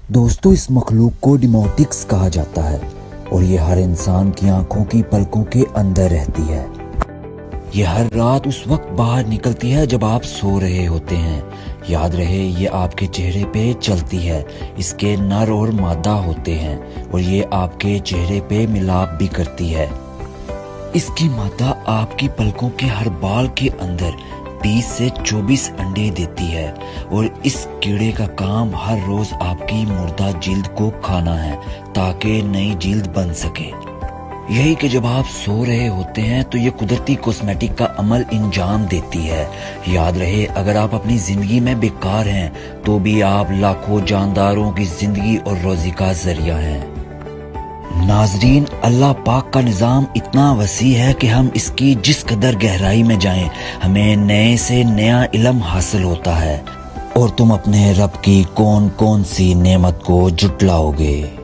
दोस्तों, इस मखलूक को डिमोटिक्स कहा जाता है और ये हर इंसान की आंखों की पलकों के अंदर रहती है। ये हर रात उस वक्त बाहर निकलती है जब आप सो रहे होते हैं। याद रहे, ये आपके चेहरे पे चलती है। इसके नर और मादा होते हैं और ये आपके चेहरे पे मिलाप भी करती है। इसकी मादा आपकी पलकों के हर बाल के अंदर 20 से 24 अंडे देती है और इस कीड़े का काम हर रोज आपकी मुर्दा जिल्द को खाना है ताकि नई जिल्द बन सके। यही कि जब आप सो रहे होते हैं तो ये कुदरती कॉस्मेटिक का अमल इंजाम देती है। याद रहे, अगर आप अपनी जिंदगी में बेकार हैं तो भी आप लाखों जानदारों की जिंदगी और रोजी का जरिया हैं। नाजरीन, अल्लाह पाक का निज़ाम इतना वसी है कि हम इसकी जिस कदर गहराई में जाएं, हमें नए से नया इल्म हासिल होता है और तुम अपने रब की कौन कौन सी नेमत को जुटलाओगे।